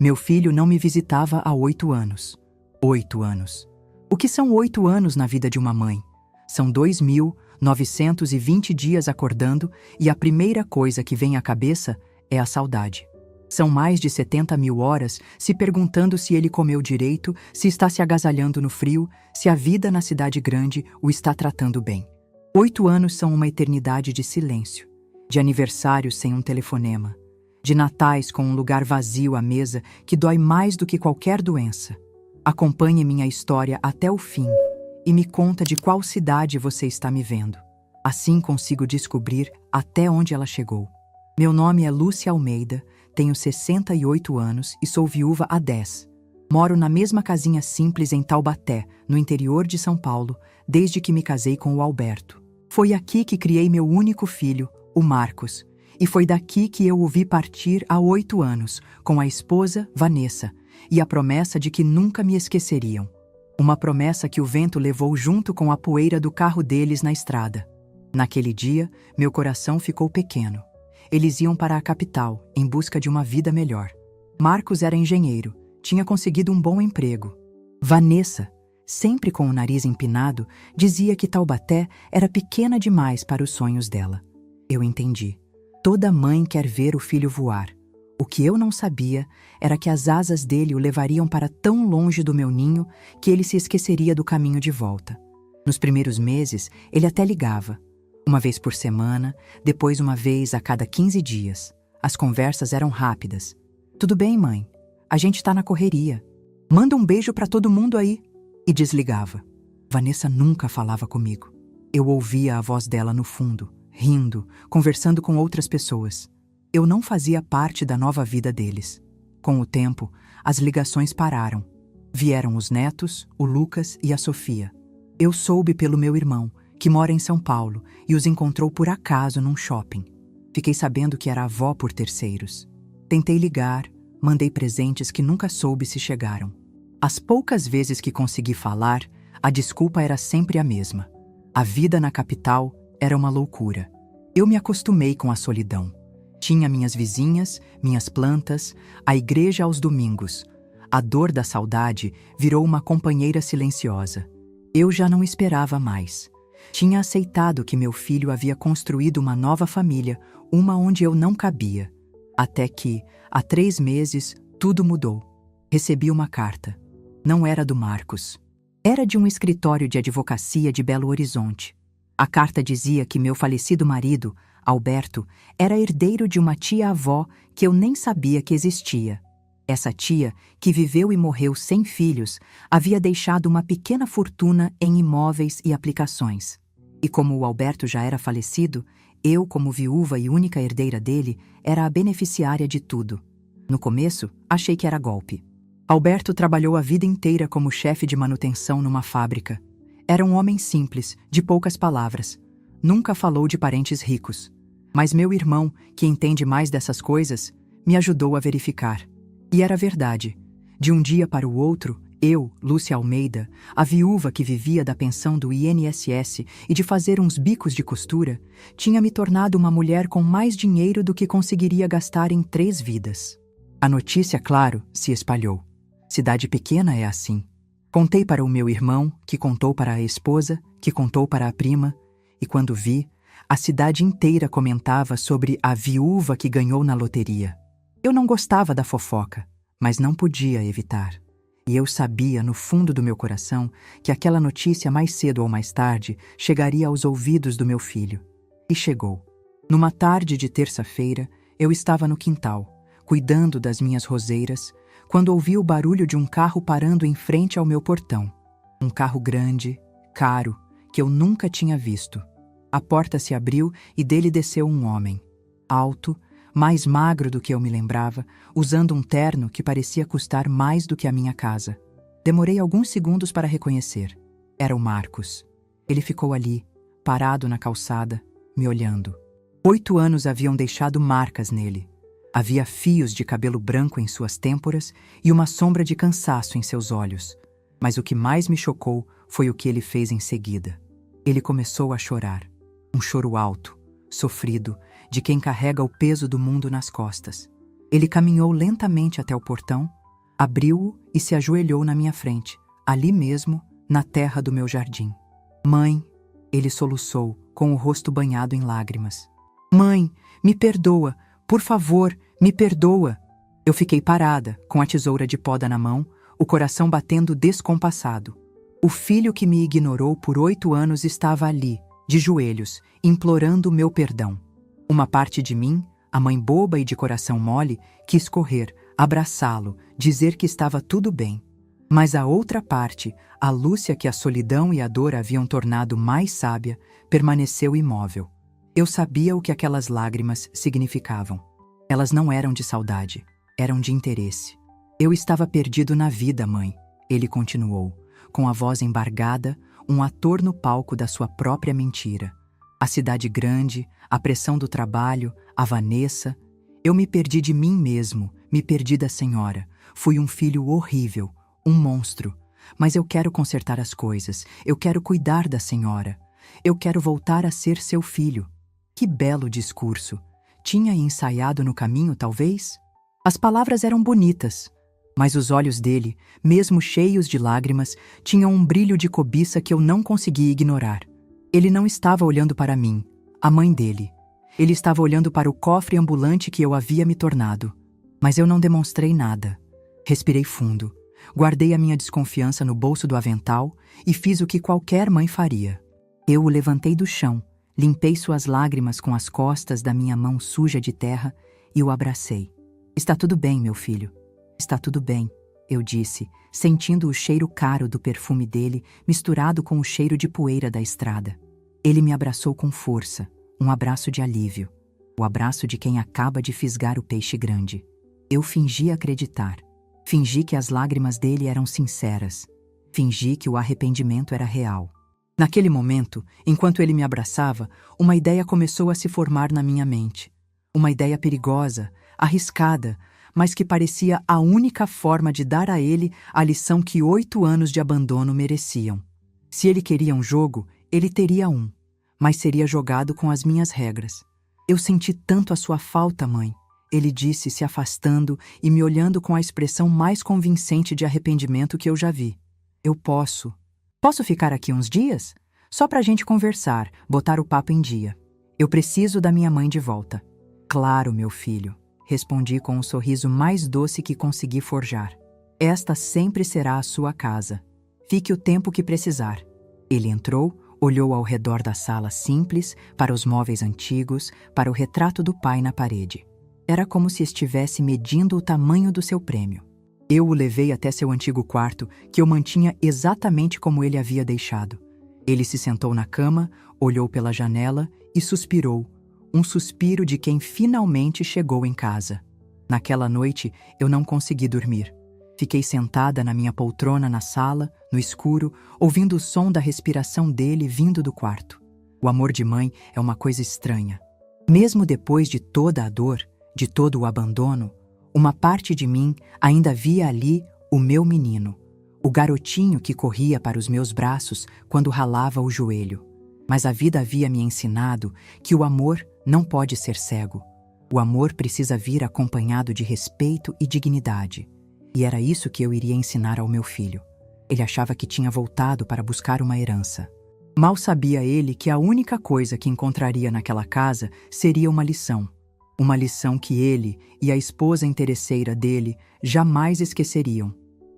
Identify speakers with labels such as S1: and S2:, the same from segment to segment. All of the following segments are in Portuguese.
S1: Meu filho não me visitava há 8 anos. 8 anos. O que são 8 anos na vida de uma mãe? São 2.920 dias acordando e a primeira coisa que vem à cabeça é a saudade. São mais de 70.000 horas se perguntando se ele comeu direito, se está se agasalhando no frio, se a vida na cidade grande o está tratando bem. 8 anos são uma eternidade de silêncio, de aniversários sem um telefonema, de natais com um lugar vazio à mesa que dói mais do que qualquer doença. Acompanhe minha história até o fim e me conta de qual cidade você está me vendo. Assim consigo descobrir até onde ela chegou. Meu nome é Lúcia Almeida, tenho 68 anos e sou viúva há 10. Moro na mesma casinha simples em Taubaté, no interior de São Paulo, desde que me casei com o Alberto. Foi aqui que criei meu único filho, o Marcos, e foi daqui que eu o vi partir há 8 anos, com a esposa, Vanessa, e a promessa de que nunca me esqueceriam. Uma promessa que o vento levou junto com a poeira do carro deles na estrada. Naquele dia, meu coração ficou pequeno. Eles iam para a capital, em busca de uma vida melhor. Marcos era engenheiro, tinha conseguido um bom emprego. Vanessa, sempre com o nariz empinado, dizia que Taubaté era pequena demais para os sonhos dela. Eu entendi. Toda mãe quer ver o filho voar. O que eu não sabia era que as asas dele o levariam para tão longe do meu ninho que ele se esqueceria do caminho de volta. Nos primeiros meses, ele até ligava. Uma vez por semana, depois uma vez a cada 15 dias. As conversas eram rápidas. Tudo bem, mãe? A gente tá na correria. Manda um beijo pra todo mundo aí. E desligava. Vanessa nunca falava comigo. Eu ouvia a voz dela no fundo, rindo, conversando com outras pessoas. Eu não fazia parte da nova vida deles. Com o tempo, as ligações pararam. Vieram os netos, o Lucas e a Sofia. Eu soube pelo meu irmão, que mora em São Paulo, e os encontrou por acaso num shopping. Fiquei sabendo que era avó por terceiros. Tentei ligar, mandei presentes que nunca soube se chegaram. As poucas vezes que consegui falar, a desculpa era sempre a mesma. A vida na capital era uma loucura. Eu me acostumei com a solidão. Tinha minhas vizinhas, minhas plantas, a igreja aos domingos. A dor da saudade virou uma companheira silenciosa. Eu já não esperava mais. Tinha aceitado que meu filho havia construído uma nova família, uma onde eu não cabia. Até que, há 3 meses, tudo mudou. Recebi uma carta. Não era do Marcos. Era de um escritório de advocacia de Belo Horizonte. A carta dizia que meu falecido marido, Alberto, era herdeiro de uma tia-avó que eu nem sabia que existia. Essa tia, que viveu e morreu sem filhos, havia deixado uma pequena fortuna em imóveis e aplicações. E como o Alberto já era falecido, eu, como viúva e única herdeira dele, era a beneficiária de tudo. No começo, achei que era golpe. Alberto trabalhou a vida inteira como chefe de manutenção numa fábrica. Era um homem simples, de poucas palavras. Nunca falou de parentes ricos. Mas meu irmão, que entende mais dessas coisas, me ajudou a verificar. E era verdade. De um dia para o outro, eu, Lúcia Almeida, a viúva que vivia da pensão do INSS e de fazer uns bicos de costura, tinha me tornado uma mulher com mais dinheiro do que conseguiria gastar em 3 vidas. A notícia, claro, se espalhou. Cidade pequena é assim. Contei para o meu irmão, que contou para a esposa, que contou para a prima, e quando vi, a cidade inteira comentava sobre a viúva que ganhou na loteria. Eu não gostava da fofoca, mas não podia evitar. E eu sabia, no fundo do meu coração, que aquela notícia mais cedo ou mais tarde chegaria aos ouvidos do meu filho. E chegou. Numa tarde de terça-feira, eu estava no quintal, cuidando das minhas roseiras, quando ouvi o barulho de um carro parando em frente ao meu portão. Um carro grande, caro, que eu nunca tinha visto. A porta se abriu e dele desceu um homem. Alto, mais magro do que eu me lembrava, usando um terno que parecia custar mais do que a minha casa. Demorei alguns segundos para reconhecer. Era o Marcos. Ele ficou ali, parado na calçada, me olhando. 8 anos haviam deixado marcas nele. Havia fios de cabelo branco em suas têmporas e uma sombra de cansaço em seus olhos. Mas o que mais me chocou foi o que ele fez em seguida. Ele começou a chorar. Um choro alto, sofrido, de quem carrega o peso do mundo nas costas. Ele caminhou lentamente até o portão, abriu-o e se ajoelhou na minha frente, ali mesmo, na terra do meu jardim. Mãe, ele soluçou, com o rosto banhado em lágrimas. Mãe, me perdoa, por favor, me perdoa. Eu fiquei parada, com a tesoura de poda na mão, o coração batendo descompassado. O filho que me ignorou por 8 anos estava ali, de joelhos, implorando meu perdão. Uma parte de mim, a mãe boba e de coração mole, quis correr, abraçá-lo, dizer que estava tudo bem. Mas a outra parte, a Lúcia que a solidão e a dor haviam tornado mais sábia, permaneceu imóvel. Eu sabia o que aquelas lágrimas significavam. Elas não eram de saudade, eram de interesse. Eu estava perdido na vida, mãe, ele continuou, com a voz embargada, um ator no palco da sua própria mentira. A cidade grande, a pressão do trabalho, a Vanessa. Eu me perdi de mim mesmo, me perdi da senhora. Fui um filho horrível, um monstro. Mas eu quero consertar as coisas, eu quero cuidar da senhora. Eu quero voltar a ser seu filho. Que belo discurso! Tinha ensaiado no caminho, talvez? As palavras eram bonitas, mas os olhos dele, mesmo cheios de lágrimas, tinham um brilho de cobiça que eu não conseguia ignorar. Ele não estava olhando para mim, a mãe dele. Ele estava olhando para o cofre ambulante que eu havia me tornado. Mas eu não demonstrei nada. Respirei fundo, guardei a minha desconfiança no bolso do avental e fiz o que qualquer mãe faria. Eu o levantei do chão, limpei suas lágrimas com as costas da minha mão suja de terra e o abracei. Está tudo bem, meu filho. Está tudo bem, eu disse, sentindo o cheiro caro do perfume dele misturado com o cheiro de poeira da estrada. Ele me abraçou com força, um abraço de alívio, o abraço de quem acaba de fisgar o peixe grande. Eu fingi acreditar. Fingi que as lágrimas dele eram sinceras. Fingi que o arrependimento era real. Naquele momento, enquanto ele me abraçava, uma ideia começou a se formar na minha mente. Uma ideia perigosa, arriscada, mas que parecia a única forma de dar a ele a lição que 8 anos de abandono mereciam. Se ele queria um jogo, ele teria um, mas seria jogado com as minhas regras. Eu senti tanto a sua falta, mãe, ele disse, se afastando e me olhando com a expressão mais convincente de arrependimento que eu já vi. Eu posso ficar aqui uns dias? Só pra gente conversar, botar o papo em dia. Eu preciso da minha mãe de volta. Claro, meu filho, respondi com o sorriso mais doce que consegui forjar. Esta sempre será a sua casa. Fique o tempo que precisar. Ele entrou, olhou ao redor da sala simples, para os móveis antigos, para o retrato do pai na parede. Era como se estivesse medindo o tamanho do seu prêmio. Eu o levei até seu antigo quarto, que eu mantinha exatamente como ele havia deixado. Ele se sentou na cama, olhou pela janela e suspirou, um suspiro de quem finalmente chegou em casa. Naquela noite, eu não consegui dormir. Fiquei sentada na minha poltrona na sala, no escuro, ouvindo o som da respiração dele vindo do quarto. O amor de mãe é uma coisa estranha. Mesmo depois de toda a dor, de todo o abandono, uma parte de mim ainda via ali o meu menino, o garotinho que corria para os meus braços quando ralava o joelho. Mas a vida havia me ensinado que o amor não pode ser cego. O amor precisa vir acompanhado de respeito e dignidade. E era isso que eu iria ensinar ao meu filho. Ele achava que tinha voltado para buscar uma herança. Mal sabia ele que a única coisa que encontraria naquela casa seria uma lição. Uma lição que ele e a esposa interesseira dele jamais esqueceriam.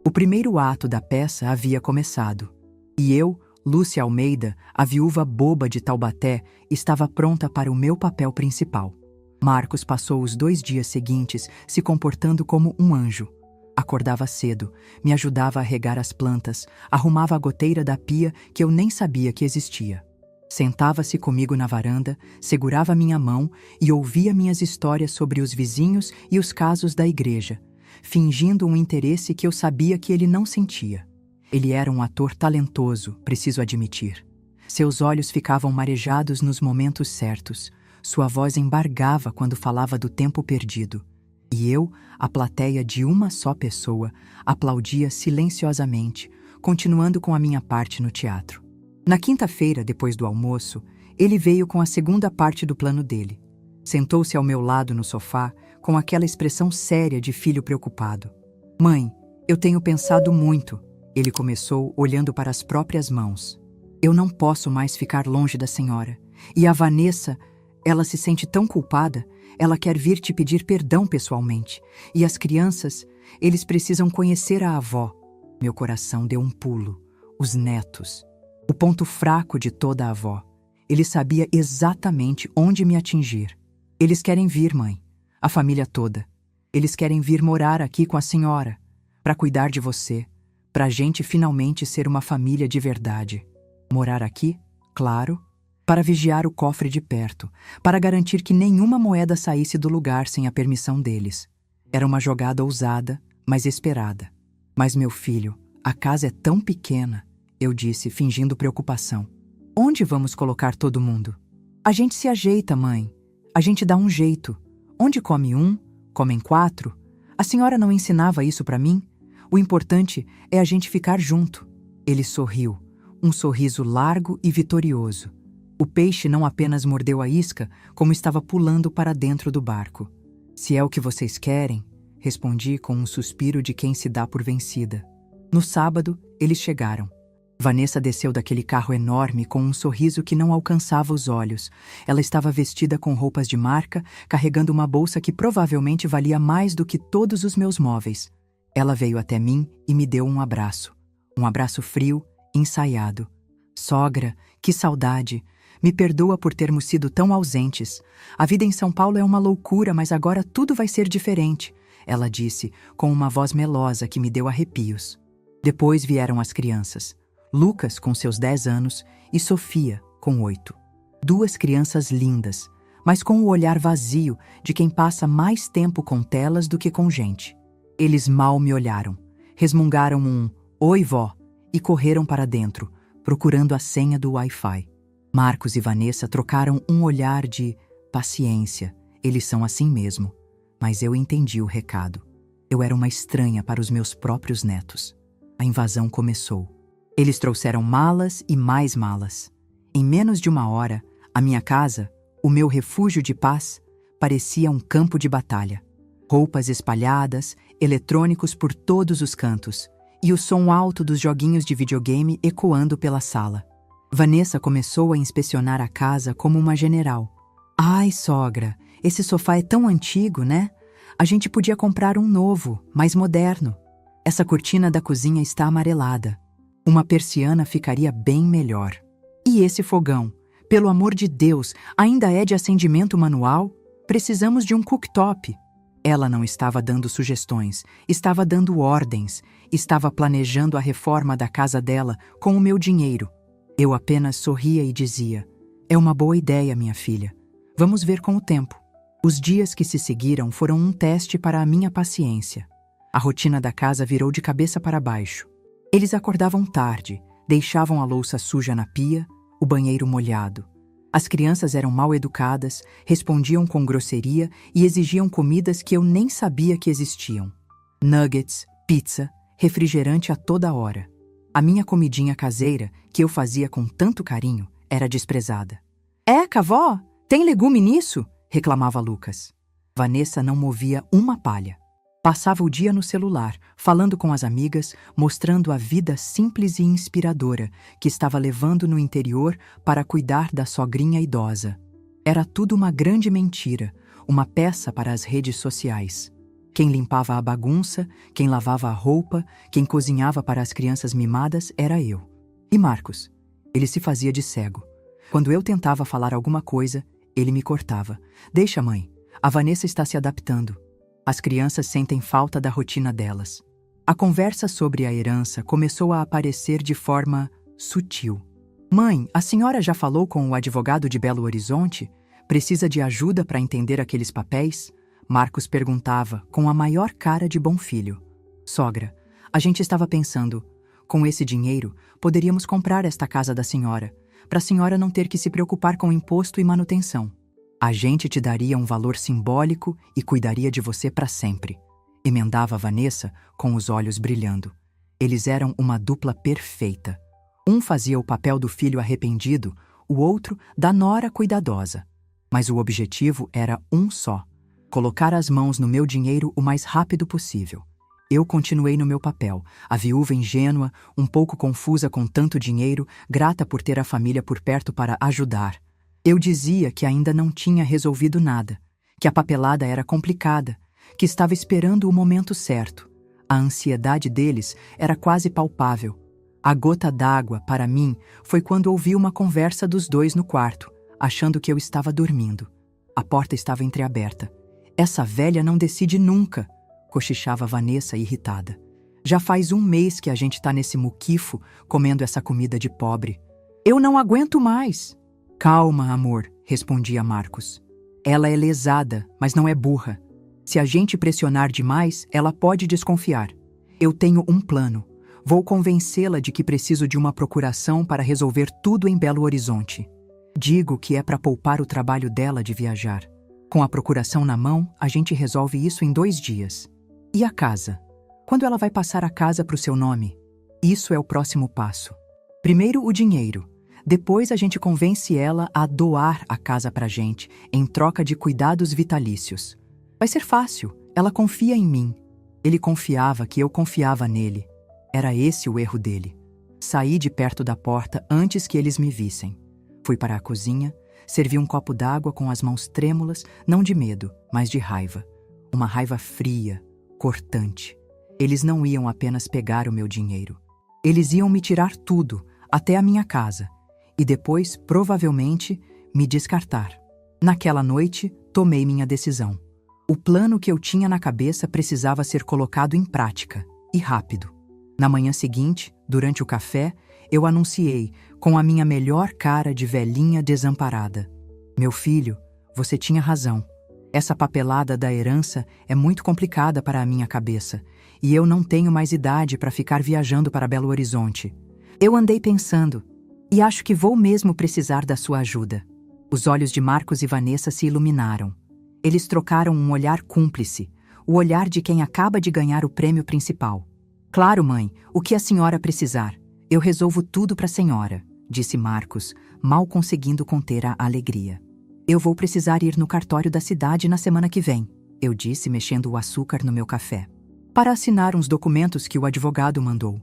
S1: O primeiro ato da peça havia começado. E eu, Lúcia Almeida, a viúva boba de Taubaté, estava pronta para o meu papel principal. Marcos passou os 2 dias seguintes se comportando como um anjo. Acordava cedo, me ajudava a regar as plantas, arrumava a goteira da pia que eu nem sabia que existia. Sentava-se comigo na varanda, segurava minha mão e ouvia minhas histórias sobre os vizinhos e os casos da igreja, fingindo um interesse que eu sabia que ele não sentia. Ele era um ator talentoso, preciso admitir. Seus olhos ficavam marejados nos momentos certos, sua voz embargava quando falava do tempo perdido. E eu, a plateia de uma só pessoa, aplaudia silenciosamente, continuando com a minha parte no teatro. Na quinta-feira, depois do almoço, ele veio com a segunda parte do plano dele. Sentou-se ao meu lado no sofá, com aquela expressão séria de filho preocupado. Mãe, eu tenho pensado muito, ele começou olhando para as próprias mãos. Eu não posso mais ficar longe da senhora. E a Vanessa, ela se sente tão culpada, ela quer vir te pedir perdão pessoalmente. E as crianças, eles precisam conhecer a avó. Meu coração deu um pulo. Os netos. O ponto fraco de toda a avó. Ele sabia exatamente onde me atingir. Eles querem vir, mãe. A família toda. Eles querem vir morar aqui com a senhora. Para cuidar de você. Para a gente finalmente ser uma família de verdade. Morar aqui? Claro. Para vigiar o cofre de perto. Para garantir que nenhuma moeda saísse do lugar sem a permissão deles. Era uma jogada ousada, mas esperada. Mas, meu filho, a casa é tão pequena, eu disse, fingindo preocupação. Onde vamos colocar todo mundo? A gente se ajeita, mãe. A gente dá um jeito. Onde come um, comem 4. A senhora não ensinava isso para mim? O importante é a gente ficar junto. Ele sorriu, um sorriso largo e vitorioso. O peixe não apenas mordeu a isca, como estava pulando para dentro do barco. Se é o que vocês querem, respondi com um suspiro de quem se dá por vencida. No sábado, eles chegaram. Vanessa desceu daquele carro enorme com um sorriso que não alcançava os olhos. Ela estava vestida com roupas de marca, carregando uma bolsa que provavelmente valia mais do que todos os meus móveis. Ela veio até mim e me deu um abraço. Um abraço frio, ensaiado. Sogra, que saudade! Me perdoa por termos sido tão ausentes. A vida em São Paulo é uma loucura, mas agora tudo vai ser diferente, ela disse, com uma voz melosa que me deu arrepios. Depois vieram as crianças. Lucas, com seus 10 anos, e Sofia, com 8. 2 crianças lindas, mas com o olhar vazio de quem passa mais tempo com telas do que com gente. Eles mal me olharam, resmungaram um "Oi, vó" e correram para dentro, procurando a senha do Wi-Fi. Marcos e Vanessa trocaram um olhar de paciência, eles são assim mesmo. Mas eu entendi o recado. Eu era uma estranha para os meus próprios netos. A invasão começou. Eles trouxeram malas e mais malas. Em menos de 1 hora, a minha casa, o meu refúgio de paz, parecia um campo de batalha. Roupas espalhadas, eletrônicos por todos os cantos, e o som alto dos joguinhos de videogame ecoando pela sala. Vanessa começou a inspecionar a casa como uma general. Ai, sogra, esse sofá é tão antigo, né? A gente podia comprar um novo, mais moderno. Essa cortina da cozinha está amarelada. Uma persiana ficaria bem melhor. E esse fogão? Pelo amor de Deus, ainda é de acendimento manual? Precisamos de um cooktop. Ela não estava dando sugestões, estava dando ordens, estava planejando a reforma da casa dela com o meu dinheiro. Eu apenas sorria e dizia, é uma boa ideia, minha filha. Vamos ver com o tempo. Os dias que se seguiram foram um teste para a minha paciência. A rotina da casa virou de cabeça para baixo. Eles acordavam tarde, deixavam a louça suja na pia, o banheiro molhado. As crianças eram mal educadas, respondiam com grosseria e exigiam comidas que eu nem sabia que existiam. Nuggets, pizza, refrigerante a toda hora. A minha comidinha caseira, que eu fazia com tanto carinho, era desprezada. "Eca, vó, tem legume nisso?" reclamava Lucas. Vanessa não movia uma palha. Passava o dia no celular, falando com as amigas, mostrando a vida simples e inspiradora que estava levando no interior para cuidar da sogrinha idosa. Era tudo uma grande mentira, uma peça para as redes sociais. Quem limpava a bagunça, quem lavava a roupa, quem cozinhava para as crianças mimadas era eu. E Marcos? Ele se fazia de cego. Quando eu tentava falar alguma coisa, ele me cortava. "Deixa, mãe. A Vanessa está se adaptando." As crianças sentem falta da rotina delas. A conversa sobre a herança começou a aparecer de forma sutil. "Mãe, a senhora já falou com o advogado de Belo Horizonte? Precisa de ajuda para entender aqueles papéis?" Marcos perguntava, com a maior cara de bom filho. "Sogra, a gente estava pensando, com esse dinheiro, poderíamos comprar esta casa da senhora, para a senhora não ter que se preocupar com imposto e manutenção. A gente te daria um valor simbólico e cuidaria de você para sempre." Emendava Vanessa, com os olhos brilhando. Eles eram uma dupla perfeita. Um fazia o papel do filho arrependido, o outro da nora cuidadosa. Mas o objetivo era um só: Colocar as mãos no meu dinheiro o mais rápido possível. Eu continuei no meu papel, a viúva ingênua, um pouco confusa com tanto dinheiro, grata por ter a família por perto para ajudar. Eu dizia que ainda não tinha resolvido nada, que a papelada era complicada, que estava esperando o momento certo. A ansiedade deles era quase palpável. A gota d'água, para mim, foi quando ouvi uma conversa dos dois no quarto, achando que eu estava dormindo. A porta estava entreaberta. Essa velha não decide nunca, cochichava Vanessa irritada. Já faz um mês que a gente tá nesse muquifo, comendo essa comida de pobre. Eu não aguento mais. Calma, amor, respondia Marcos. Ela é lesada, mas não é burra. Se a gente pressionar demais, ela pode desconfiar. Eu tenho um plano. Vou convencê-la de que preciso de uma procuração para resolver tudo em Belo Horizonte. Digo que é para poupar o trabalho dela de viajar. Com a procuração na mão, a gente resolve isso em 2 dias. E a casa? Quando ela vai passar a casa para o seu nome? Isso é o próximo passo. Primeiro o dinheiro. Depois a gente convence ela a doar a casa pra gente, em troca de cuidados vitalícios. Vai ser fácil, ela confia em mim. Ele confiava que eu confiava nele. Era esse o erro dele. Saí de perto da porta antes que eles me vissem. Fui para a cozinha, servi um copo d'água com as mãos trêmulas, não de medo, mas de raiva. Uma raiva fria, cortante. Eles não iam apenas pegar o meu dinheiro. Eles iam me tirar tudo, até a minha casa. E depois, provavelmente, me descartar. Naquela noite, tomei minha decisão. O plano que eu tinha na cabeça precisava ser colocado em prática, e rápido. Na manhã seguinte, durante o café, eu anunciei, com a minha melhor cara de velhinha desamparada. Meu filho, você tinha razão. Essa papelada da herança é muito complicada para a minha cabeça, e eu não tenho mais idade para ficar viajando para Belo Horizonte. Eu andei pensando, e acho que vou mesmo precisar da sua ajuda. Os olhos de Marcos e Vanessa se iluminaram. Eles trocaram um olhar cúmplice, o olhar de quem acaba de ganhar o prêmio principal. Claro, mãe, o que a senhora precisar. Eu resolvo tudo para a senhora, disse Marcos, mal conseguindo conter a alegria. Eu vou precisar ir no cartório da cidade na semana que vem, eu disse mexendo o açúcar no meu café, para assinar uns documentos que o advogado mandou.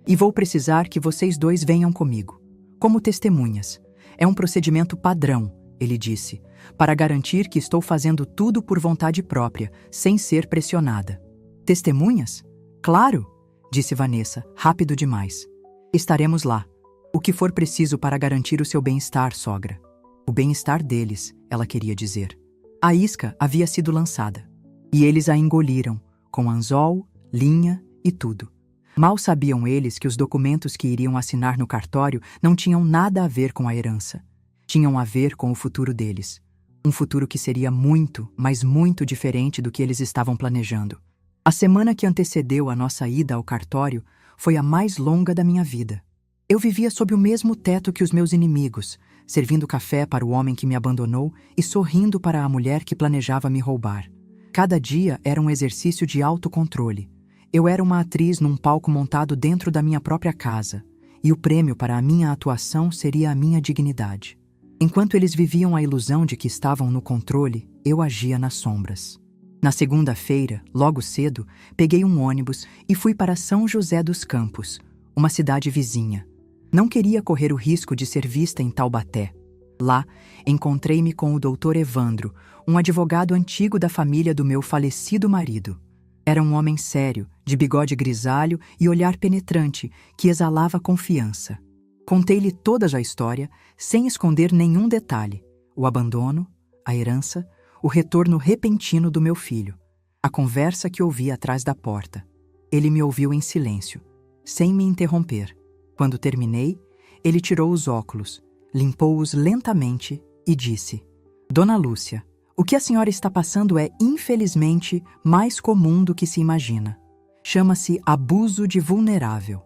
S1: E vou precisar que vocês dois venham comigo, como testemunhas. É um procedimento padrão, ele disse, para garantir que estou fazendo tudo por vontade própria, sem ser pressionada. Testemunhas? Claro, disse Vanessa, rápido demais. Estaremos lá. O que for preciso para garantir o seu bem-estar, sogra. O bem-estar deles, ela queria dizer. A isca havia sido lançada. E eles a engoliram, com anzol, linha e tudo. Mal sabiam eles que os documentos que iriam assinar no cartório não tinham nada a ver com a herança. Tinham a ver com o futuro deles. Um futuro que seria muito, mas muito diferente do que eles estavam planejando. A semana que antecedeu a nossa ida ao cartório foi a mais longa da minha vida. Eu vivia sob o mesmo teto que os meus inimigos, servindo café para o homem que me abandonou e sorrindo para a mulher que planejava me roubar. Cada dia era um exercício de autocontrole. Eu era uma atriz num palco montado dentro da minha própria casa, e o prêmio para a minha atuação seria a minha dignidade. Enquanto eles viviam a ilusão de que estavam no controle, eu agia nas sombras. Na segunda-feira, logo cedo, peguei um ônibus e fui para São José dos Campos, uma cidade vizinha. Não queria correr o risco de ser vista em Taubaté. Lá, encontrei-me com o Dr. Evandro, um advogado antigo da família do meu falecido marido. Era um homem sério, de bigode grisalho e olhar penetrante, que exalava confiança. Contei-lhe toda a história, sem esconder nenhum detalhe. O abandono, a herança, o retorno repentino do meu filho, a conversa que ouvi atrás da porta. Ele me ouviu em silêncio, sem me interromper. Quando terminei, ele tirou os óculos, limpou-os lentamente e disse: Dona Lúcia, o que a senhora está passando é, infelizmente, mais comum do que se imagina. Chama-se abuso de vulnerável.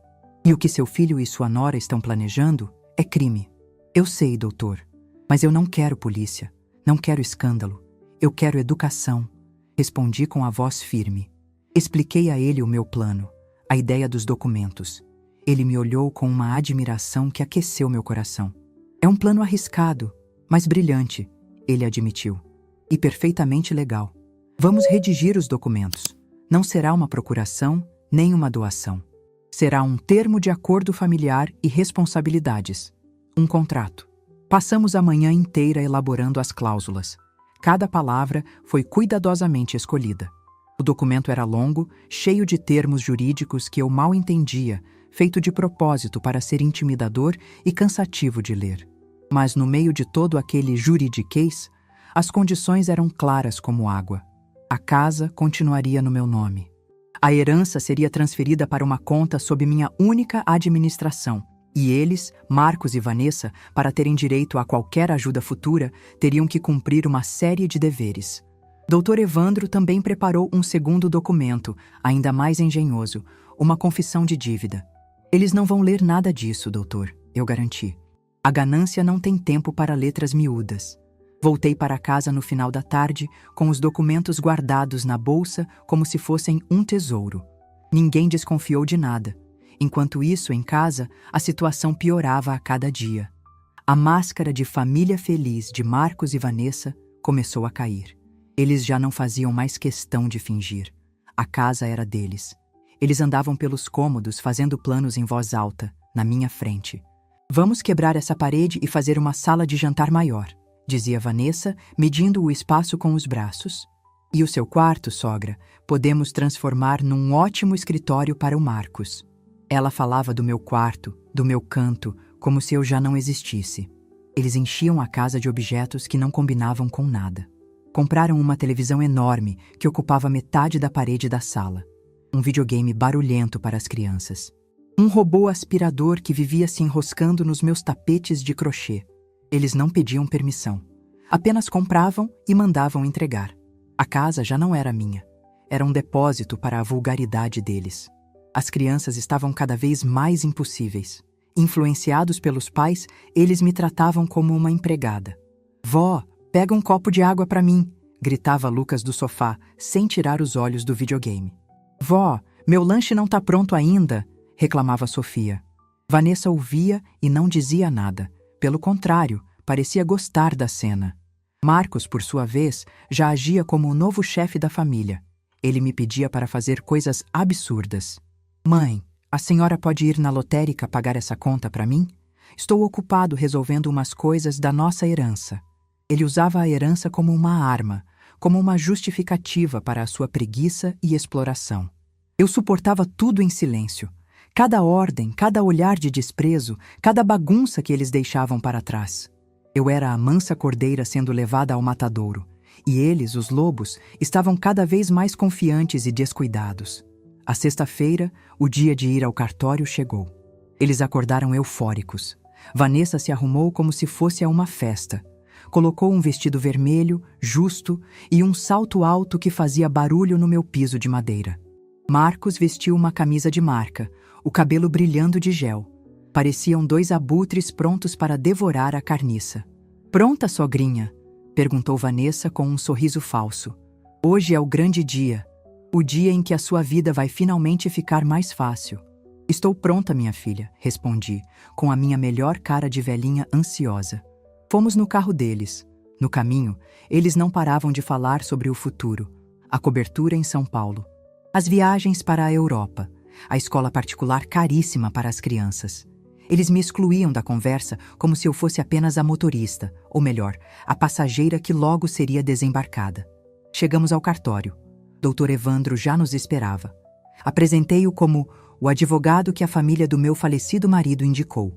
S1: E o que seu filho e sua nora estão planejando é crime. Eu sei, doutor, mas eu não quero polícia, não quero escândalo. Eu quero educação, respondi com a voz firme. Expliquei a ele o meu plano, a ideia dos documentos. Ele me olhou com uma admiração que aqueceu meu coração. É um plano arriscado, mas brilhante, ele admitiu. E perfeitamente legal. Vamos redigir os documentos. Não será uma procuração, nem uma doação. Será um termo de acordo familiar e responsabilidades. Um contrato. Passamos a manhã inteira elaborando as cláusulas. Cada palavra foi cuidadosamente escolhida. O documento era longo, cheio de termos jurídicos que eu mal entendia, feito de propósito para ser intimidador e cansativo de ler. Mas no meio de todo aquele juridiquês, as condições eram claras como água. A casa continuaria no meu nome. A herança seria transferida para uma conta sob minha única administração. E eles, Marcos e Vanessa, para terem direito a qualquer ajuda futura, teriam que cumprir uma série de deveres. Dr. Evandro também preparou um segundo documento, ainda mais engenhoso, uma confissão de dívida. Eles não vão ler nada disso, doutor, eu garanti. A ganância não tem tempo para letras miúdas. Voltei para casa no final da tarde, com os documentos guardados na bolsa como se fossem um tesouro. Ninguém desconfiou de nada. Enquanto isso, em casa, a situação piorava a cada dia. A máscara de família feliz de Marcos e Vanessa começou a cair. Eles já não faziam mais questão de fingir. A casa era deles. Eles andavam pelos cômodos fazendo planos em voz alta, na minha frente. Vamos quebrar essa parede e fazer uma sala de jantar maior, dizia Vanessa, medindo o espaço com os braços. E o seu quarto, sogra, podemos transformar num ótimo escritório para o Marcos. Ela falava do meu quarto, do meu canto, como se eu já não existisse. Eles enchiam a casa de objetos que não combinavam com nada. Compraram uma televisão enorme que ocupava metade da parede da sala. Um videogame barulhento para as crianças. Um robô aspirador que vivia se enroscando nos meus tapetes de crochê. Eles não pediam permissão. Apenas compravam e mandavam entregar. A casa já não era minha. Era um depósito para a vulgaridade deles. As crianças estavam cada vez mais impossíveis. Influenciados pelos pais, eles me tratavam como uma empregada. Vó, pega um copo de água para mim, gritava Lucas do sofá, sem tirar os olhos do videogame. Vó, meu lanche não tá pronto ainda, reclamava Sofia. Vanessa ouvia e não dizia nada. Pelo contrário, parecia gostar da cena. Marcos, por sua vez, já agia como o novo chefe da família. Ele me pedia para fazer coisas absurdas. Mãe, a senhora pode ir na lotérica pagar essa conta para mim? Estou ocupado resolvendo umas coisas da nossa herança. Ele usava a herança como uma arma, como uma justificativa para a sua preguiça e exploração. Eu suportava tudo em silêncio. Cada ordem, cada olhar de desprezo, cada bagunça que eles deixavam para trás. Eu era a mansa cordeira sendo levada ao matadouro, e eles, os lobos, estavam cada vez mais confiantes e descuidados. A sexta-feira, o dia de ir ao cartório chegou. Eles acordaram eufóricos. Vanessa se arrumou como se fosse a uma festa. Colocou um vestido vermelho, justo, e um salto alto que fazia barulho no meu piso de madeira. Marcos vestiu uma camisa de marca, o cabelo brilhando de gel. Pareciam dois abutres prontos para devorar a carniça. Pronta, sogrinha? Perguntou Vanessa com um sorriso falso. Hoje é o grande dia. O dia em que a sua vida vai finalmente ficar mais fácil. Estou pronta, minha filha, respondi, com a minha melhor cara de velhinha ansiosa. Fomos no carro deles. No caminho, eles não paravam de falar sobre o futuro. A cobertura em São Paulo. As viagens para a Europa. A escola particular caríssima para as crianças. Eles me excluíam da conversa como se eu fosse apenas a motorista, ou melhor, a passageira que logo seria desembarcada. Chegamos ao cartório. Dr. Evandro já nos esperava. Apresentei-o como o advogado que a família do meu falecido marido indicou.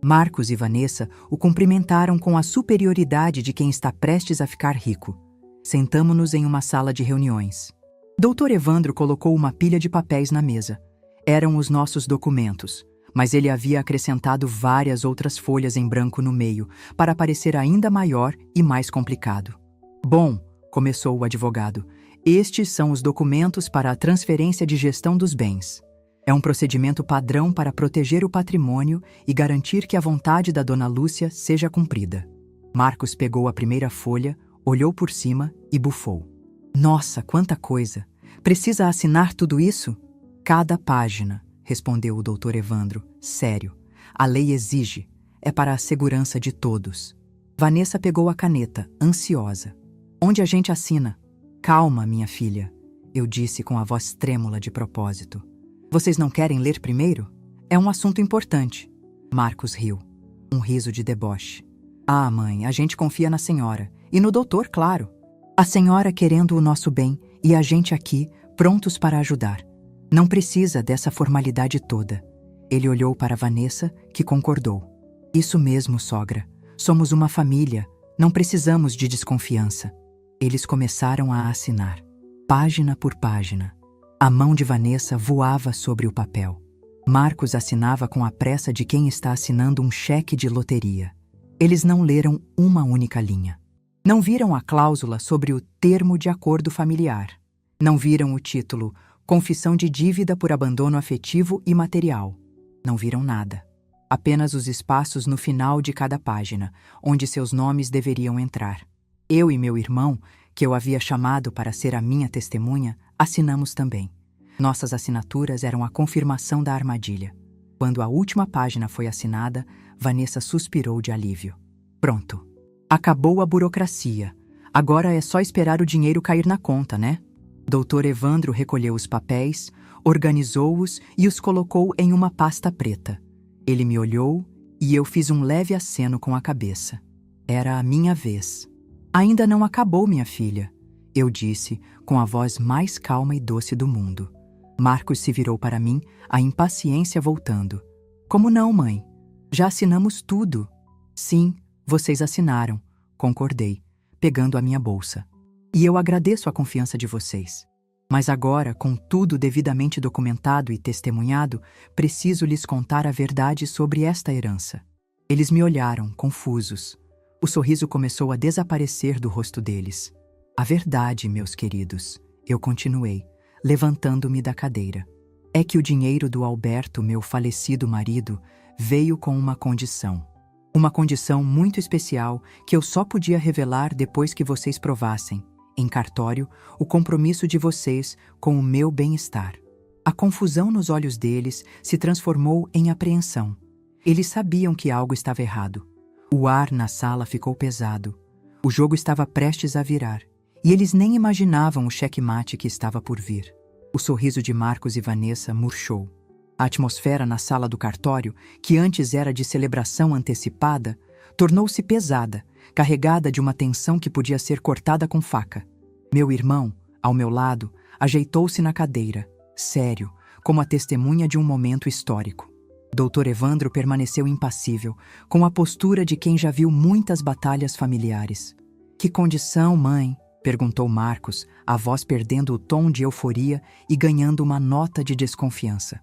S1: Marcos e Vanessa o cumprimentaram com a superioridade de quem está prestes a ficar rico. Sentamo-nos em uma sala de reuniões. Dr. Evandro colocou uma pilha de papéis na mesa. Eram os nossos documentos, mas ele havia acrescentado várias outras folhas em branco no meio, para parecer ainda maior e mais complicado. Bom, começou o advogado, estes são os documentos para a transferência de gestão dos bens. É um procedimento padrão para proteger o patrimônio e garantir que a vontade da dona Lúcia seja cumprida. Marcos pegou a primeira folha, olhou por cima e bufou. Nossa, quanta coisa! Precisa assinar tudo isso? Cada página, respondeu o Dr. Evandro, sério. A lei exige. É para a segurança de todos. Vanessa pegou a caneta, ansiosa. Onde a gente assina? Calma, minha filha, eu disse com a voz trêmula de propósito. Vocês não querem ler primeiro? É um assunto importante. Marcos riu. Um riso de deboche. Ah, mãe, a gente confia na senhora. E no doutor, claro. A senhora querendo o nosso bem e a gente aqui, prontos para ajudar. Não precisa dessa formalidade toda. Ele olhou para Vanessa, que concordou. Isso mesmo, sogra. Somos uma família. Não precisamos de desconfiança. Eles começaram a assinar, página por página. A mão de Vanessa voava sobre o papel. Marcos assinava com a pressa de quem está assinando um cheque de loteria. Eles não leram uma única linha. Não viram a cláusula sobre o termo de acordo familiar. Não viram o título Confissão de dívida por abandono afetivo e material. Não viram nada. Apenas os espaços no final de cada página, onde seus nomes deveriam entrar. Eu e meu irmão, que eu havia chamado para ser a minha testemunha, assinamos também. Nossas assinaturas eram a confirmação da armadilha. Quando a última página foi assinada, Vanessa suspirou de alívio. Pronto. Acabou a burocracia. Agora é só esperar o dinheiro cair na conta, né? Dr. Evandro recolheu os papéis, organizou-os e os colocou em uma pasta preta. Ele me olhou e eu fiz um leve aceno com a cabeça. Era a minha vez. Ainda não acabou, minha filha, eu disse, com a voz mais calma e doce do mundo. Marcos se virou para mim, a impaciência voltando. Como não, mãe? Já assinamos tudo. Sim, vocês assinaram, concordei, pegando a minha bolsa. E eu agradeço a confiança de vocês. Mas agora, com tudo devidamente documentado e testemunhado, preciso lhes contar a verdade sobre esta herança. Eles me olharam, confusos. O sorriso começou a desaparecer do rosto deles. A verdade, meus queridos, eu continuei, levantando-me da cadeira, é que o dinheiro do Alberto, meu falecido marido, veio com uma condição. Uma condição muito especial que eu só podia revelar depois que vocês provassem, em cartório, o compromisso de vocês com o meu bem-estar. A confusão nos olhos deles se transformou em apreensão. Eles sabiam que algo estava errado. O ar na sala ficou pesado. O jogo estava prestes a virar. E eles nem imaginavam o checkmate que estava por vir. O sorriso de Marcos e Vanessa murchou. A atmosfera na sala do cartório, que antes era de celebração antecipada, tornou-se pesada, carregada de uma tensão que podia ser cortada com faca. Meu irmão, ao meu lado, ajeitou-se na cadeira, sério, como a testemunha de um momento histórico. Dr. Evandro permaneceu impassível, com a postura de quem já viu muitas batalhas familiares. Que condição, mãe? Perguntou Marcos, a voz perdendo o tom de euforia e ganhando uma nota de desconfiança.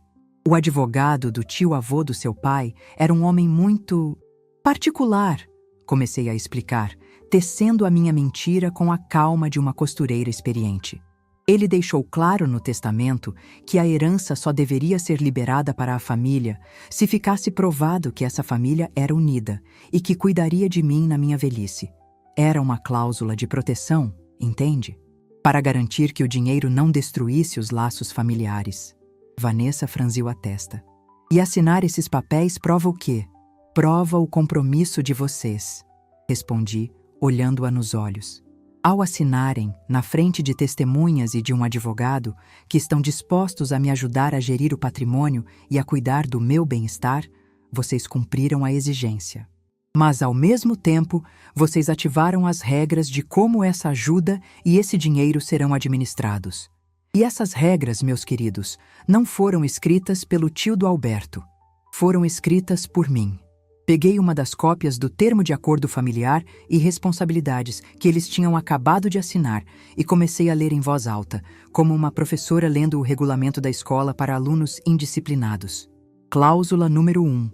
S1: O advogado do tio-avô do seu pai era um homem muito particular, comecei a explicar, tecendo a minha mentira com a calma de uma costureira experiente. Ele deixou claro no testamento que a herança só deveria ser liberada para a família se ficasse provado que essa família era unida e que cuidaria de mim na minha velhice. Era uma cláusula de proteção, entende? Para garantir que o dinheiro não destruísse os laços familiares. Vanessa franziu a testa. E assinar esses papéis prova o quê? Prova o compromisso de vocês, respondi, olhando-a nos olhos. Ao assinarem, na frente de testemunhas e de um advogado, que estão dispostos a me ajudar a gerir o patrimônio e a cuidar do meu bem-estar, vocês cumpriram a exigência. Mas, ao mesmo tempo, vocês ativaram as regras de como essa ajuda e esse dinheiro serão administrados. E essas regras, meus queridos, não foram escritas pelo tio do Alberto. Foram escritas por mim. Peguei uma das cópias do termo de acordo familiar e responsabilidades que eles tinham acabado de assinar e comecei a ler em voz alta, como uma professora lendo o regulamento da escola para alunos indisciplinados. Cláusula número 1.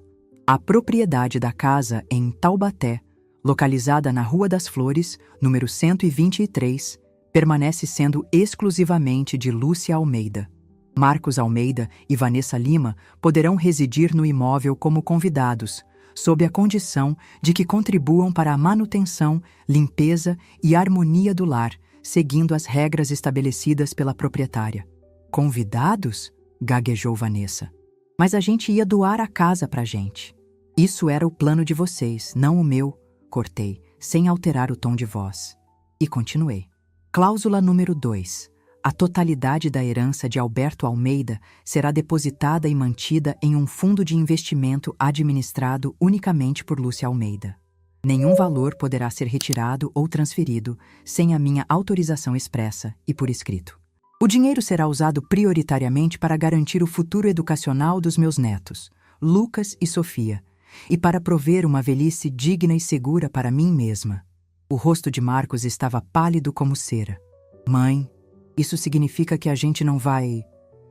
S1: A propriedade da casa em Taubaté, localizada na Rua das Flores, número 123, permanece sendo exclusivamente de Lúcia Almeida. Marcos Almeida e Vanessa Lima poderão residir no imóvel como convidados, sob a condição de que contribuam para a manutenção, limpeza e harmonia do lar, seguindo as regras estabelecidas pela proprietária. Convidados? Gaguejou Vanessa. Mas a gente ia doar a casa pra gente. Isso era o plano de vocês, não o meu, cortei, sem alterar o tom de voz. E continuei. Cláusula número 2. A totalidade da herança de Alberto Almeida será depositada e mantida em um fundo de investimento administrado unicamente por Lúcia Almeida. Nenhum valor poderá ser retirado ou transferido sem a minha autorização expressa e por escrito. O dinheiro será usado prioritariamente para garantir o futuro educacional dos meus netos, Lucas e Sofia, e para prover uma velhice digna e segura para mim mesma. O rosto de Marcos estava pálido como cera. Mãe, isso significa que a gente não vai...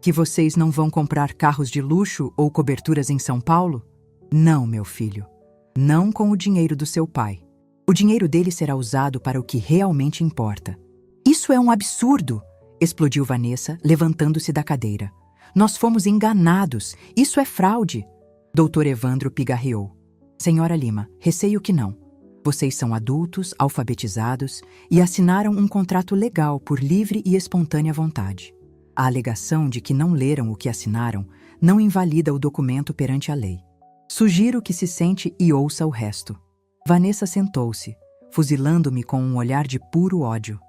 S1: que vocês não vão comprar carros de luxo ou coberturas em São Paulo? Não, meu filho. Não com o dinheiro do seu pai. O dinheiro dele será usado para o que realmente importa. Isso é um absurdo! Explodiu Vanessa, levantando-se da cadeira. Nós fomos enganados. Isso é fraude. Doutor Evandro pigarreou. Senhora Lima, receio que não. Vocês são adultos, alfabetizados e assinaram um contrato legal por livre e espontânea vontade. A alegação de que não leram o que assinaram não invalida o documento perante a lei. Sugiro que se sente e ouça o resto. Vanessa sentou-se, fuzilando-me com um olhar de puro ódio.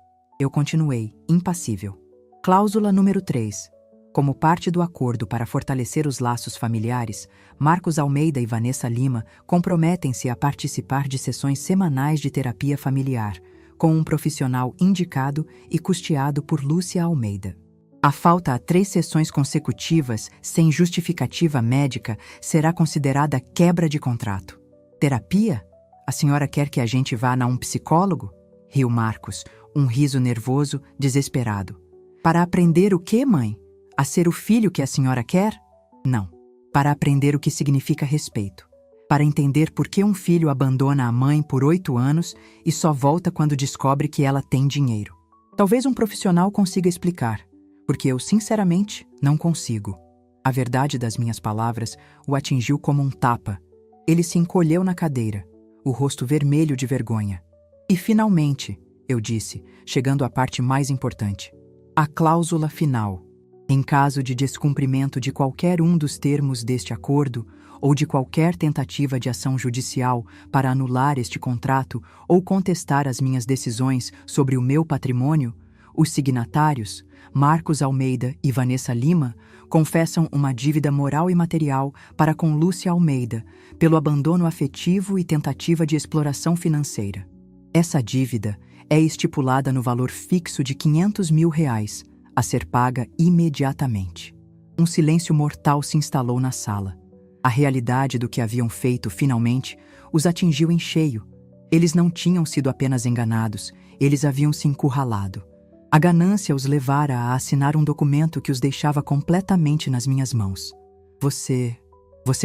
S1: Eu continuei, impassível. Cláusula número 3. Como parte do acordo para fortalecer os laços familiares, Marcos Almeida e Vanessa Lima comprometem-se a participar de sessões semanais de terapia familiar, com um profissional indicado e custeado por Lúcia Almeida. A falta a 3 sessões consecutivas, sem justificativa médica, será considerada quebra de contrato. Terapia? A senhora quer que a gente vá a um psicólogo? Riu Marcos, um riso nervoso, desesperado. Para aprender o quê, mãe? A ser o filho que a senhora quer? Não. Para aprender o que significa respeito. Para entender por que um filho abandona a mãe por 8 anos e só volta quando descobre que ela tem dinheiro. Talvez um profissional consiga explicar, porque eu, sinceramente, não consigo. A verdade das minhas palavras o atingiu como um tapa. Ele se encolheu na cadeira, o rosto vermelho de vergonha. E finalmente, eu disse, chegando à parte mais importante, a cláusula final. Em caso de descumprimento de qualquer um dos termos deste acordo ou de qualquer tentativa de ação judicial para anular este contrato ou contestar as minhas decisões sobre o meu patrimônio, os signatários, Marcos Almeida e Vanessa Lima, confessam uma dívida moral e material para com Lúcia Almeida pelo abandono afetivo e tentativa de exploração financeira. Essa dívida é estipulada no valor fixo de R$500 mil, a ser paga imediatamente. Um silêncio mortal se instalou na sala. A realidade do que haviam feito, finalmente, os atingiu em cheio. Eles não tinham sido apenas enganados, eles haviam se encurralado. A ganância os levara a assinar um documento que os deixava completamente nas minhas mãos. Você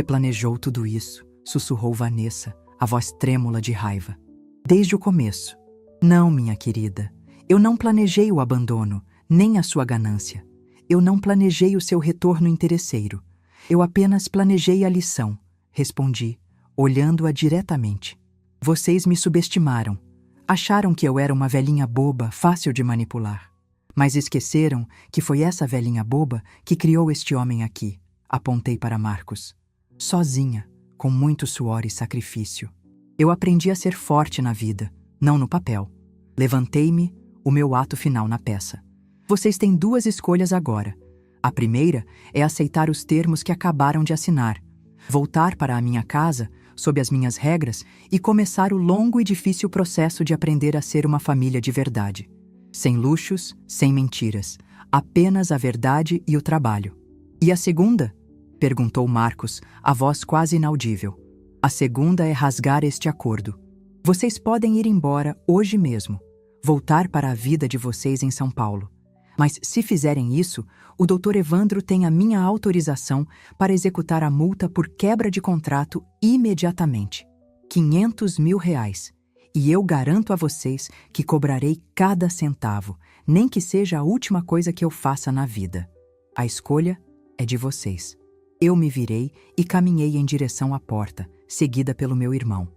S1: planejou tudo isso, sussurrou Vanessa, a voz trêmula de raiva. Desde o começo. Não, minha querida, eu não planejei o abandono, nem a sua ganância. Eu não planejei o seu retorno interesseiro. Eu apenas planejei a lição, respondi, olhando-a diretamente. Vocês me subestimaram. Acharam que eu era uma velhinha boba, fácil de manipular. Mas esqueceram que foi essa velhinha boba que criou este homem aqui, apontei para Marcos. Sozinha, com muito suor e sacrifício. Eu aprendi a ser forte na vida, não no papel. Levantei-me, o meu ato final na peça. Vocês têm 2 escolhas agora. A primeira é aceitar os termos que acabaram de assinar, voltar para a minha casa, sob as minhas regras, e começar o longo e difícil processo de aprender a ser uma família de verdade. Sem luxos, sem mentiras, apenas a verdade e o trabalho. E a segunda? Perguntou Marcos, a voz quase inaudível. A segunda é rasgar este acordo. Vocês podem ir embora hoje mesmo, voltar para a vida de vocês em São Paulo. Mas se fizerem isso, o Dr. Evandro tem a minha autorização para executar a multa por quebra de contrato imediatamente. R$500 mil. E eu garanto a vocês que cobrarei cada centavo, nem que seja a última coisa que eu faça na vida. A escolha é de vocês. Eu me virei e caminhei em direção à porta, seguida pelo meu irmão.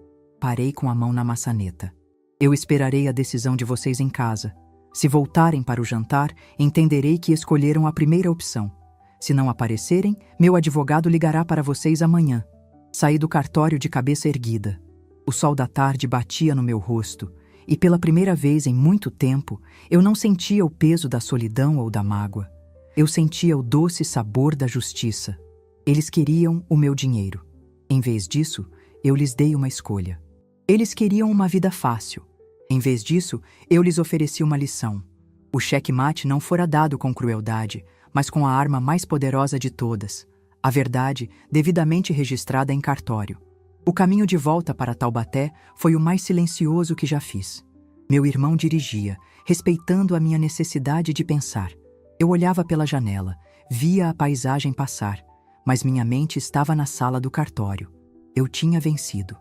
S1: Parei com a mão na maçaneta. Eu esperarei a decisão de vocês em casa. Se voltarem para o jantar, entenderei que escolheram a primeira opção. Se não aparecerem, meu advogado ligará para vocês amanhã. Saí do cartório de cabeça erguida. O sol da tarde batia no meu rosto, E pela primeira vez em muito tempo, eu não sentia o peso da solidão ou da mágoa. Eu sentia o doce sabor da justiça. Eles queriam o meu dinheiro. Em vez disso, eu lhes dei uma escolha. Eles queriam uma vida fácil. Em vez disso, eu lhes ofereci uma lição. O cheque-mate não fora dado com crueldade, mas com a arma mais poderosa de todas, a verdade devidamente registrada em cartório. O caminho de volta para Taubaté foi o mais silencioso que já fiz. Meu irmão dirigia, respeitando a minha necessidade de pensar. Eu olhava pela janela, via a paisagem passar, mas minha mente estava na sala do cartório. Eu tinha vencido.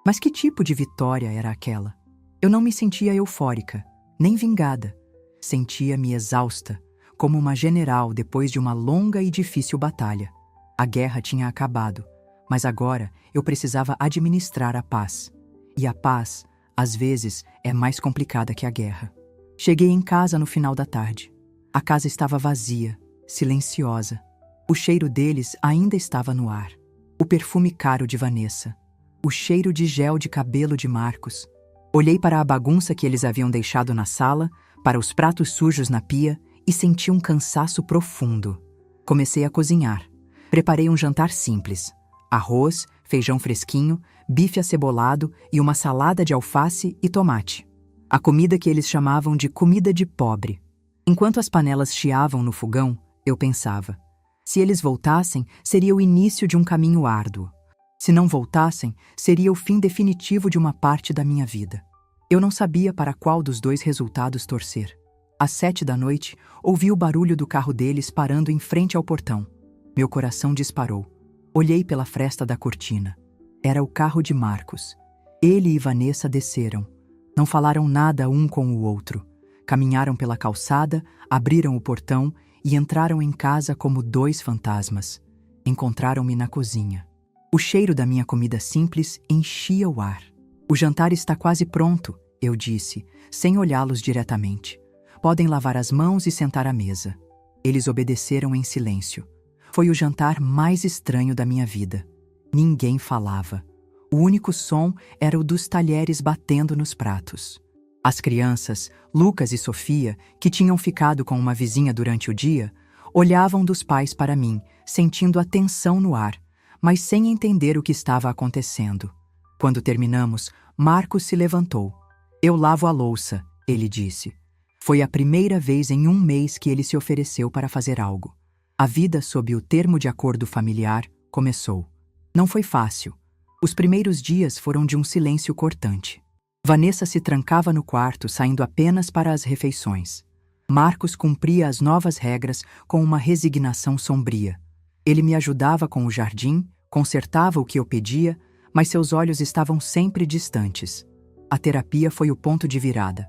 S1: Mas que tipo de vitória era aquela? Eu não me sentia eufórica, nem vingada. Sentia-me exausta, como uma general depois de uma longa e difícil batalha. A guerra tinha acabado, mas agora eu precisava administrar a paz. E a paz, às vezes, é mais complicada que a guerra. Cheguei em casa no final da tarde. A casa estava vazia, silenciosa. O cheiro deles ainda estava no ar. O perfume caro de Vanessa. O cheiro de gel de cabelo de Marcos. Olhei para a bagunça que eles haviam deixado na sala, para os pratos sujos na pia e senti um cansaço profundo. Comecei a cozinhar. Preparei um jantar simples. Arroz, feijão fresquinho, bife acebolado e uma salada de alface e tomate. A comida que eles chamavam de comida de pobre. Enquanto as panelas chiavam no fogão, eu pensava: se eles voltassem, seria o início de um caminho árduo. Se não voltassem, seria o fim definitivo de uma parte da minha vida. Eu não sabia para qual dos dois resultados torcer. Às 7 da noite, ouvi o barulho do carro deles parando em frente ao portão. Meu coração disparou. Olhei pela fresta da cortina. Era o carro de Marcos. Ele e Vanessa desceram. Não falaram nada um com o outro. Caminharam pela calçada, abriram o portão e entraram em casa como dois fantasmas. Encontraram-me na cozinha. O cheiro da minha comida simples enchia o ar. O jantar está quase pronto, eu disse, sem olhá-los diretamente. Podem lavar as mãos e sentar à mesa. Eles obedeceram em silêncio. Foi o jantar mais estranho da minha vida. Ninguém falava. O único som era o dos talheres batendo nos pratos. As crianças, Lucas e Sofia, que tinham ficado com uma vizinha durante o dia, olhavam dos pais para mim, sentindo a tensão no ar, mas sem entender o que estava acontecendo. Quando terminamos, Marcos se levantou. Eu lavo a louça, ele disse. Foi a primeira vez em um mês que ele se ofereceu para fazer algo. A vida sob o termo de acordo familiar começou. Não foi fácil. Os primeiros dias foram de um silêncio cortante. Vanessa se trancava no quarto, saindo apenas para as refeições. Marcos cumpria as novas regras com uma resignação sombria. Ele me ajudava com o jardim, consertava o que eu pedia, mas seus olhos estavam sempre distantes. A terapia foi o ponto de virada.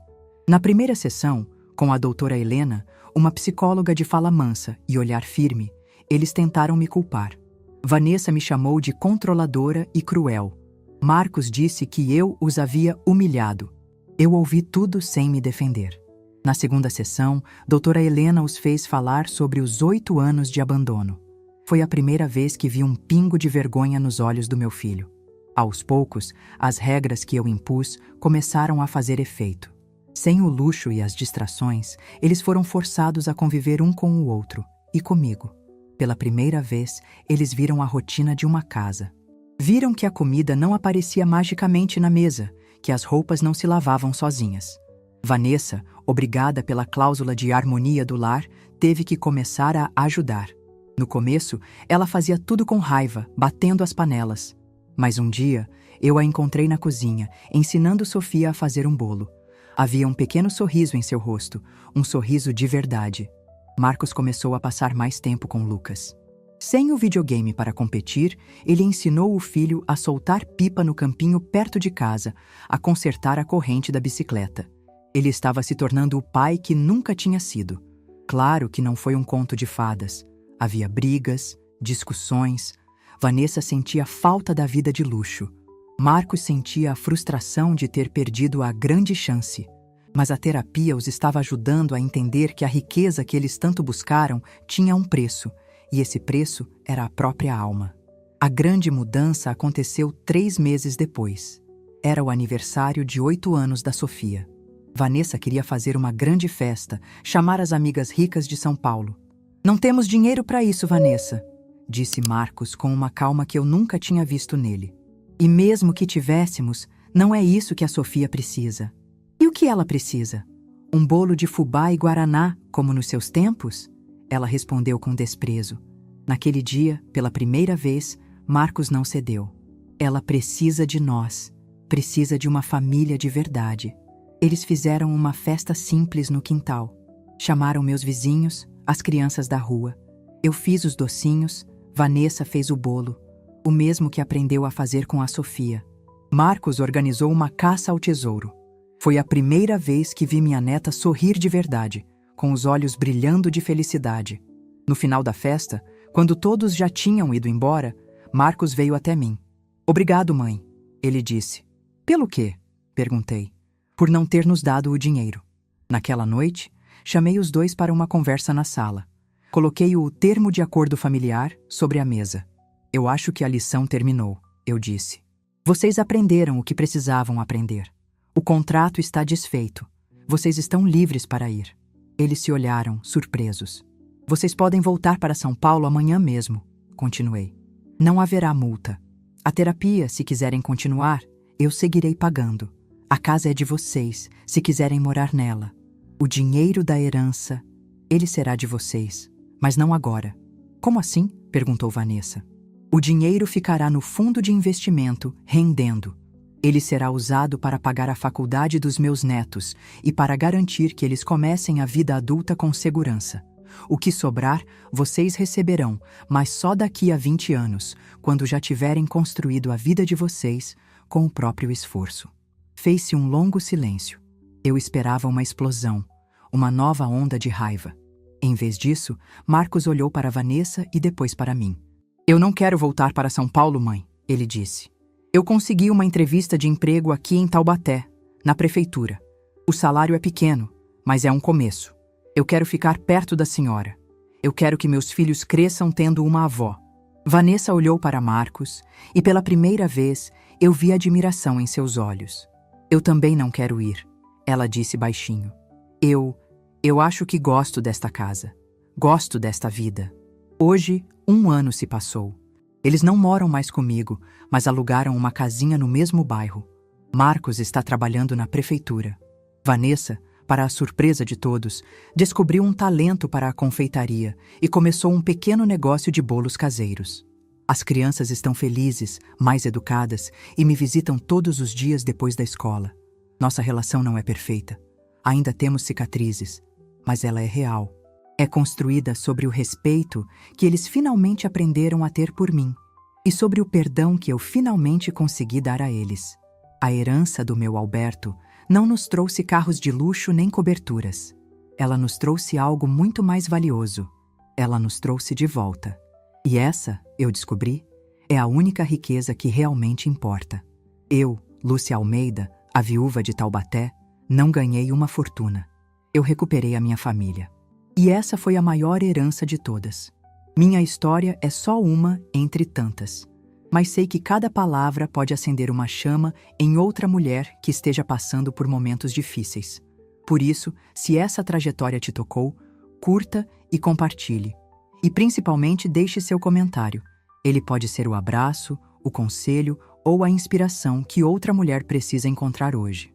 S1: Na primeira sessão, com a doutora Helena, uma psicóloga de fala mansa e olhar firme, eles tentaram me culpar. Vanessa me chamou de controladora e cruel. Marcos disse que eu os havia humilhado. Eu ouvi tudo sem me defender. Na segunda sessão, doutora Helena os fez falar sobre os 8 anos de abandono. Foi a primeira vez que vi um pingo de vergonha nos olhos do meu filho. Aos poucos, as regras que eu impus começaram a fazer efeito. Sem o luxo e as distrações, eles foram forçados a conviver um com o outro e comigo. Pela primeira vez, eles viram a rotina de uma casa. Viram que a comida não aparecia magicamente na mesa, que as roupas não se lavavam sozinhas. Vanessa, obrigada pela cláusula de harmonia do lar, teve que começar a ajudar. No começo, ela fazia tudo com raiva, batendo as panelas. Mas um dia, eu a encontrei na cozinha, ensinando Sofia a fazer um bolo. Havia um pequeno sorriso em seu rosto, um sorriso de verdade. Marcos começou a passar mais tempo com Lucas. Sem o videogame para competir, ele ensinou o filho a soltar pipa no campinho perto de casa, a consertar a corrente da bicicleta. Ele estava se tornando o pai que nunca tinha sido. Claro que não foi um conto de fadas. Havia brigas, discussões. Vanessa sentia falta da vida de luxo. Marcos sentia a frustração de ter perdido a grande chance. Mas a terapia os estava ajudando a entender que a riqueza que eles tanto buscaram tinha um preço, e esse preço era a própria alma. A grande mudança aconteceu 3 meses depois. Era o aniversário de 8 anos da Sofia. Vanessa queria fazer uma grande festa, chamar as amigas ricas de São Paulo. Não temos dinheiro para isso, Vanessa, disse Marcos com uma calma que eu nunca tinha visto nele. E mesmo que tivéssemos, não é isso que a Sofia precisa. E o que ela precisa? Um bolo de fubá e guaraná, como nos seus tempos? Ela respondeu com desprezo. Naquele dia, pela primeira vez, Marcos não cedeu. Ela precisa de nós. Precisa de uma família de verdade. Eles fizeram uma festa simples no quintal. Chamaram meus vizinhos, as crianças da rua. Eu fiz os docinhos, Vanessa fez o bolo, o mesmo que aprendeu a fazer com a Sofia. Marcos organizou uma caça ao tesouro. Foi a primeira vez que vi minha neta sorrir de verdade, com os olhos brilhando de felicidade. No final da festa, quando todos já tinham ido embora, Marcos veio até mim. "Obrigado, mãe", ele disse. "Pelo quê?", perguntei. "Por não ter nos dado o dinheiro." Naquela noite, chamei os dois para uma conversa na sala. Coloquei o termo de acordo familiar sobre a mesa. "Eu acho que a lição terminou", eu disse. "Vocês aprenderam o que precisavam aprender. O contrato está desfeito. Vocês estão livres para ir." Eles se olharam, surpresos. "Vocês podem voltar para São Paulo amanhã mesmo", continuei. "Não haverá multa. A terapia, se quiserem continuar, eu seguirei pagando. A casa é de vocês, se quiserem morar nela. O dinheiro da herança, ele será de vocês, mas não agora." "Como assim?", perguntou Vanessa. "O dinheiro ficará no fundo de investimento, rendendo. Ele será usado para pagar a faculdade dos meus netos e para garantir que eles comecem a vida adulta com segurança. O que sobrar, vocês receberão, mas só daqui a 20 anos, quando já tiverem construído a vida de vocês com o próprio esforço." Fez-se um longo silêncio. Eu esperava uma explosão, uma nova onda de raiva. Em vez disso, Marcos olhou para Vanessa e depois para mim. "Eu não quero voltar para São Paulo, mãe", ele disse. "Eu consegui uma entrevista de emprego aqui em Taubaté, na prefeitura. O salário é pequeno, mas é um começo. Eu quero ficar perto da senhora. Eu quero que meus filhos cresçam tendo uma avó." Vanessa olhou para Marcos e pela primeira vez eu vi admiração em seus olhos. "Eu também não quero ir", ela disse baixinho. Eu acho que gosto desta casa. Gosto desta vida." Hoje, 1 ano se passou. Eles não moram mais comigo, mas alugaram uma casinha no mesmo bairro. Marcos está trabalhando na prefeitura. Vanessa, para a surpresa de todos, descobriu um talento para a confeitaria e começou um pequeno negócio de bolos caseiros. As crianças estão felizes, mais educadas e me visitam todos os dias depois da escola. Nossa relação não é perfeita. Ainda temos cicatrizes, mas ela é real. É construída sobre o respeito que eles finalmente aprenderam a ter por mim e sobre o perdão que eu finalmente consegui dar a eles. A herança do meu Alberto não nos trouxe carros de luxo nem coberturas. Ela nos trouxe algo muito mais valioso. Ela nos trouxe de volta. E essa, eu descobri, é a única riqueza que realmente importa. Eu, Lúcia Almeida, a viúva de Taubaté, não ganhei uma fortuna. Eu recuperei a minha família. E essa foi a maior herança de todas. Minha história é só uma entre tantas. Mas sei que cada palavra pode acender uma chama em outra mulher que esteja passando por momentos difíceis. Por isso, se essa trajetória te tocou, curta e compartilhe. E principalmente deixe seu comentário. Ele pode ser o abraço, o conselho ou a inspiração que outra mulher precisa encontrar hoje.